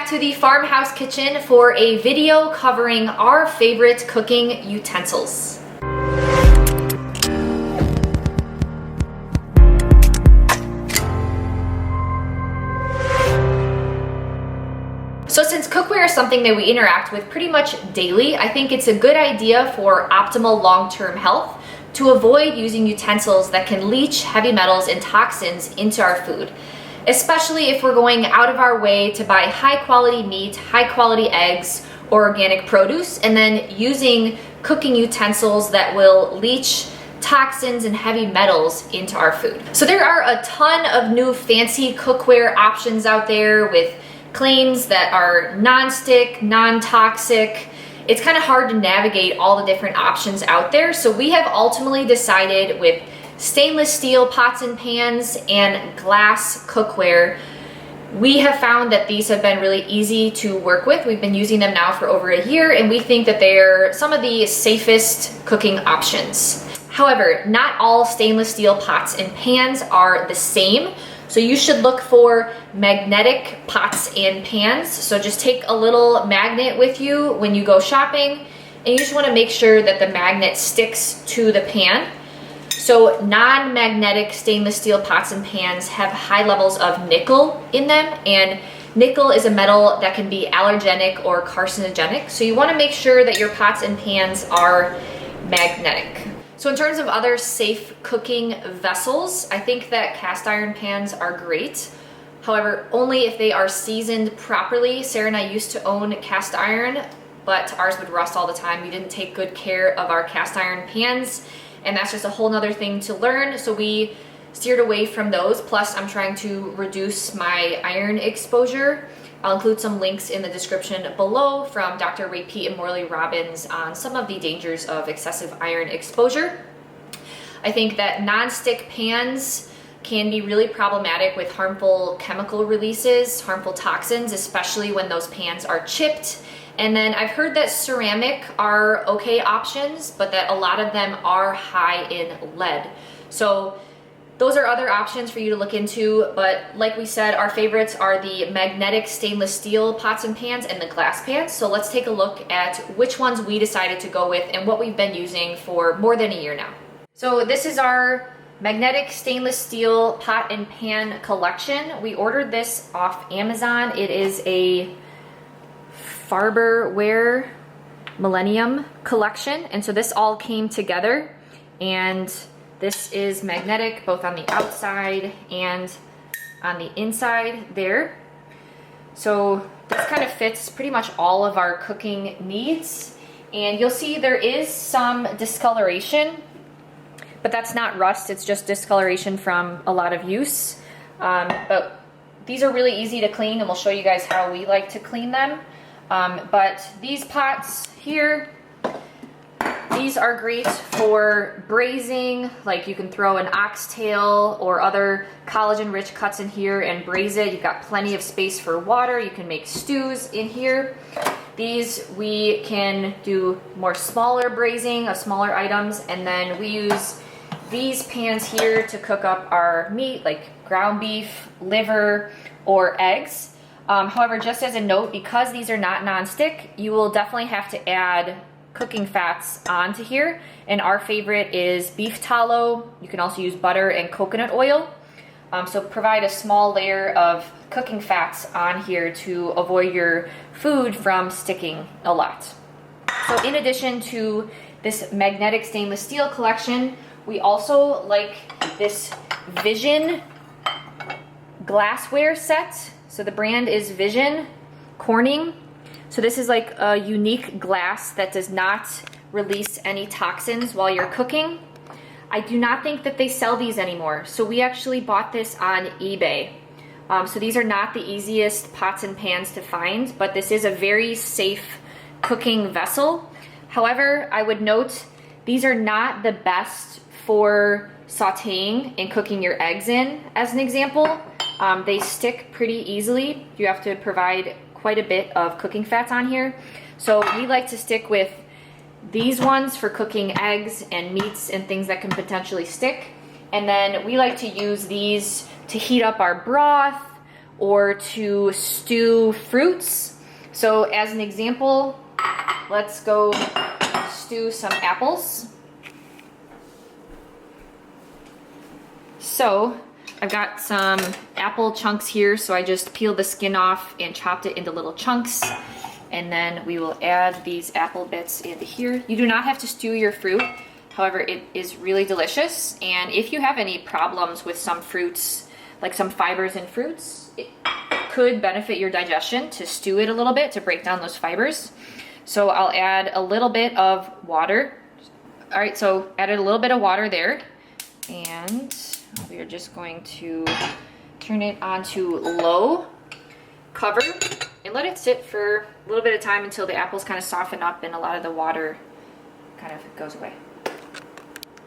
to the farmhouse kitchen for a video covering our favorite cooking utensils. So since cookware is something that we interact with pretty much daily, I think it's a good idea for optimal long-term health to avoid using utensils that can leach heavy metals and toxins into our food, especially if we're going out of our way to buy high-quality meat, high-quality eggs, or organic produce, and then using cooking utensils that will leach toxins and heavy metals into our food. So there are a ton of new fancy cookware options out there with claims that are non-stick, non-toxic. It's kind of hard to navigate all the different options out there. So we have ultimately decided with stainless steel pots and pans and glass cookware, we have found that these have been really easy to work with. We've been using them now for over a year, and we think that they're some of the safest cooking options. However, not all stainless steel pots and pans are the same. So you should look for magnetic pots and pans. So just take a little magnet with you when you go shopping, and you just want to make sure that the magnet sticks to the pan. So non-magnetic stainless steel pots and pans have high levels of nickel in them, and nickel is a metal that can be allergenic or carcinogenic. So you want to make sure that your pots and pans are magnetic. So in terms of other safe cooking vessels, I think that cast iron pans are great. However, only if they are seasoned properly. Sarah and I used to own cast iron, but ours would rust all the time. We didn't take good care of our cast iron pans, and that's just a whole nother thing to learn. So we steered away from those. Plus, I'm trying to reduce my iron exposure. I'll include some links in the description below from Dr. Ray Pete and Morley Robbins on some of the dangers of excessive iron exposure. I think that non-stick pans can be really problematic with harmful chemical releases, harmful toxins, especially when those pans are chipped. And then I've heard that ceramic are okay options, but that a lot of them are high in lead. So those are other options for you to look into, but like we said, our favorites are the magnetic stainless steel pots and pans and the glass pans. So let's take a look at which ones we decided to go with and what we've been using for more than a year now. So this is our magnetic stainless steel pot and pan collection. We ordered this off Amazon. It is a Farberware Millennium collection, and so this all came together, and this is magnetic both on the outside and on the inside there. So this kind of fits pretty much all of our cooking needs. And you'll see there is some discoloration, but that's not rust, it's just discoloration from a lot of use. But these are really easy to clean, and we'll show you guys how we like to clean them. But these pots here, these are great for braising. Like you can throw an oxtail or other collagen-rich cuts in here and braise it. You've got plenty of space for water. You can make stews in here. These we can do more smaller braising of smaller items, and then we use these pans here to cook up our meat, like ground beef, liver, or eggs. However, just as a note, because these are not non-stick, you will definitely have to add cooking fats onto here, and our favorite is beef tallow. You can also use butter and coconut oil. So provide a small layer of cooking fats on here to avoid your food from sticking a lot. So in addition to this magnetic stainless steel collection, we also like this Vision Glassware Set. So the brand is Vision Corning. So this is like a unique glass that does not release any toxins while you're cooking. I do not think that they sell these anymore. So we actually bought this on eBay. So these are not the easiest pots and pans to find, but this is a very safe cooking vessel. However, I would note these are not the best for sauteing and cooking your eggs in, as an example. They stick pretty easily. You have to provide quite a bit of cooking fats on here. So we like to stick with these ones for cooking eggs and meats and things that can potentially stick. And then we like to use these to heat up our broth or to stew fruits. So as an example, let's go stew some apples. So I've got some apple chunks here, so I just peeled the skin off and chopped it into little chunks. And then we will add these apple bits into here. You do not have to stew your fruit. However, it is really delicious. And if you have any problems with some fruits, like some fibers in fruits, it could benefit your digestion to stew it a little bit to break down those fibers. So I'll add a little bit of water. All right, so added a little bit of water there. And we are just going to turn it onto low, cover, and let it sit for a little bit of time until the apples kind of soften up and a lot of the water kind of goes away.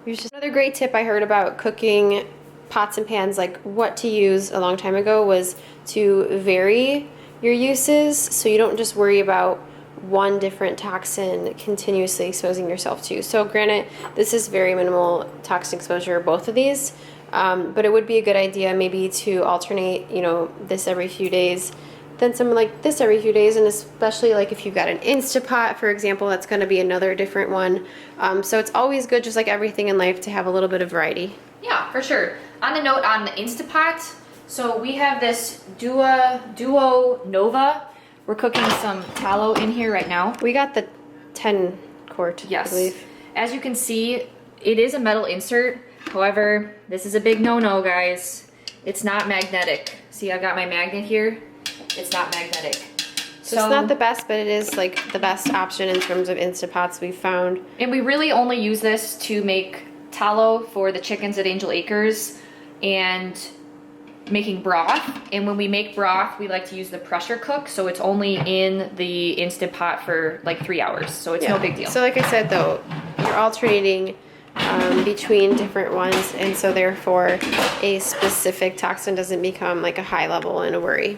Here's just another great tip I heard about cooking pots and pans, like what to use a long time ago, was to vary your uses so you don't just worry about one different toxin continuously exposing yourself to. So granted, this is very minimal toxin exposure, both of these, but it would be a good idea maybe to alternate, you know, this every few days, then something like this every few days, and especially like if you've got an Instapot, for example, that's going to be another different one. So it's always good, just like everything in life, to have a little bit of variety. Yeah, for sure. On the note on the Instapot, so we have this Duo Nova. We're cooking some tallow in here right now. We got the 10 quart, yes. I believe. As you can see, it is a metal insert. However, this is a big no-no, guys. It's not magnetic. See, I've got my magnet here. It's not magnetic. So it's not the best, but it is like the best option in terms of Instapots we've found. And we really only use this to make tallow for the chickens at Angel Acres and making broth. And when we make broth, we like to use the pressure cook, so it's only in the Instant Pot for like 3 hours, so it's no big deal. So like I said though, you're alternating between different ones, and so therefore a specific toxin doesn't become like a high level and a worry.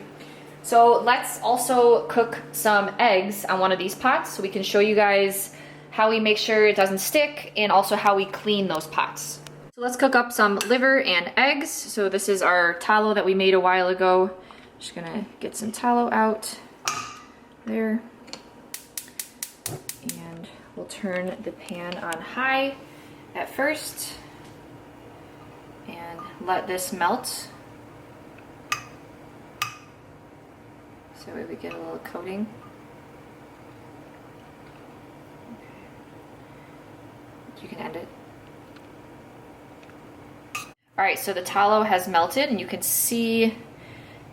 So let's also cook some eggs on one of these pots so we can show you guys how we make sure it doesn't stick and also how we clean those pots. So let's cook up some liver and eggs. So this is our tallow that we made a while ago. Just gonna get some tallow out there. And we'll turn the pan on high at first and let this melt. So we get a little coating. You can end it. All right, so the tallow has melted and you can see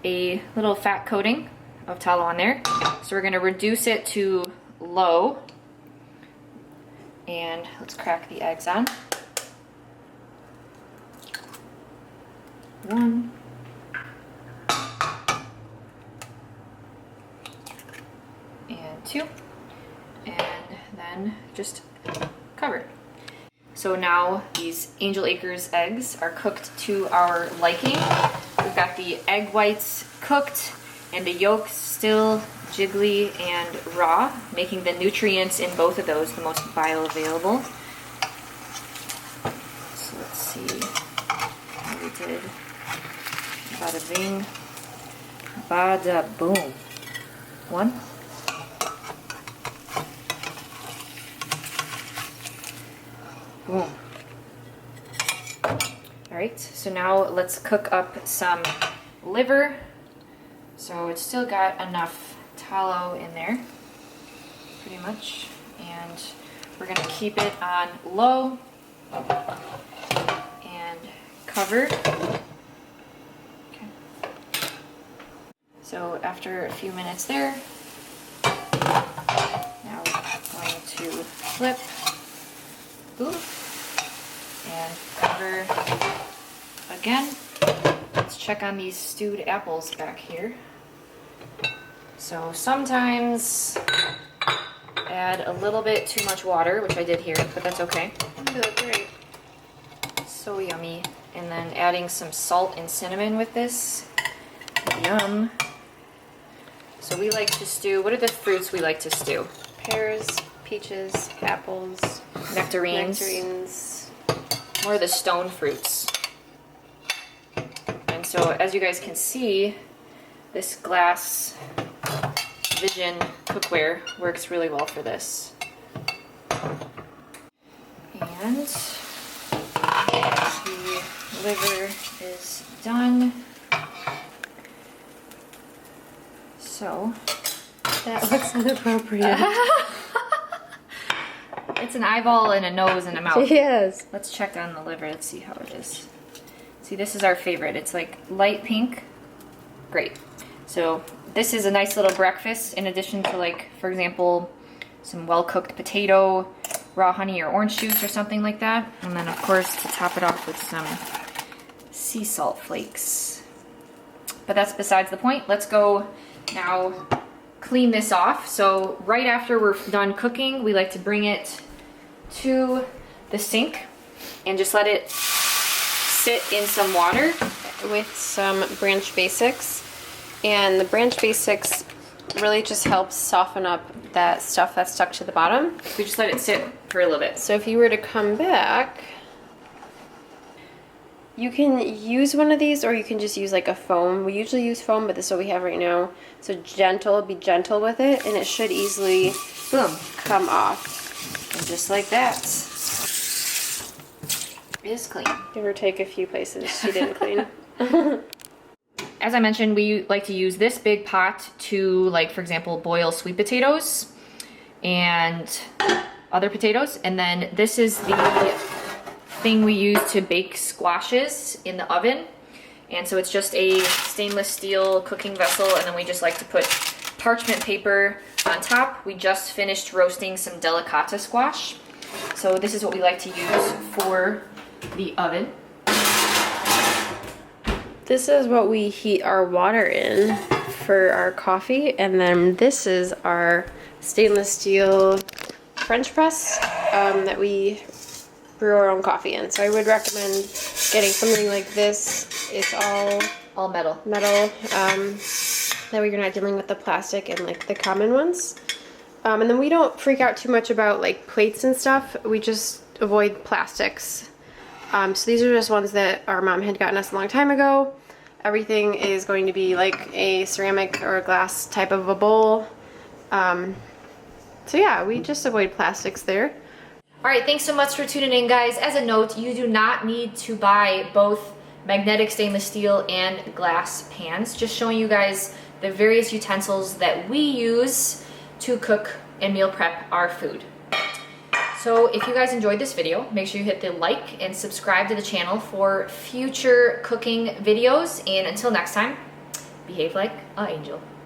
a little fat coating of tallow on there. So we're gonna reduce it to low. And let's crack the eggs on. 1. And 2. And then just cover. So now these Angel Acres eggs are cooked to our liking. We've got the egg whites cooked and the yolks still jiggly and raw, making the nutrients in both of those the most bioavailable. So let's see how we did. Bada bing, bada boom. 1. Boom. Alright, so now let's cook up some liver. So it's still got enough tallow in there, pretty much. And we're going to keep it on low and cover. Okay. So after a few minutes there, now we're going to flip. Ooh. And cover again. Let's check on these stewed apples back here. So sometimes add a little bit too much water, which I did here, but that's okay. They look great. So yummy. And then adding some salt and cinnamon with this. Yum. So we like to stew. What are the fruits we like to stew? Pears, peaches, apples, nectarines. More of the stone fruits. And so as you guys can see, This glass Vision cookware works really well for this. And the liver is done. So That looks inappropriate. it's an eyeball and a nose and a mouth. Yes. Let's check on the liver. Let's see how it is. See, this is our favorite. It's like light pink. Great. So this is a nice little breakfast in addition to, like, for example, some well-cooked potato, raw honey or orange juice or something like that. And then, of course, to top it off with some sea salt flakes. But that's besides the point. Let's go now clean this off. So right after we're done cooking, we like to bring it to the sink and just let it sit in some water. With some Branch Basics. And the Branch Basics really just helps soften up that stuff that's stuck to the bottom. We just let it sit for a little bit. So if you were to come back, you can use one of these or you can just use like a foam. We usually use foam, but this is what we have right now. So gentle, be gentle with it, and it should easily, boom, come off. And just like that, it is clean. Give or take a few places she didn't clean. As I mentioned, we like to use this big pot to, like, for example, boil sweet potatoes and other potatoes. And then this is the thing we use to bake squashes in the oven. And so it's just a stainless steel cooking vessel, and then we just like to put parchment paper on top. We just finished roasting some delicata squash. So this is what we like to use for the oven. This is what we heat our water in for our coffee, and then this is our stainless steel French press that we brew our own coffee in. So I would recommend getting something like this. It's all metal. That way you're not dealing with the plastic and like the common ones. And then we don't freak out too much about like plates and stuff. We just avoid plastics. So these are just ones that our mom had gotten us a long time ago. Everything is going to be like a ceramic or a glass type of a bowl. So yeah, we just avoid plastics there. All right, thanks so much for tuning in, guys. As a note, you do not need to buy both magnetic stainless steel and glass pans. Just showing you guys the various utensils that we use to cook and meal prep our food. So if you guys enjoyed this video, make sure you hit the like and subscribe to the channel for future cooking videos. And until next time, behave like an angel.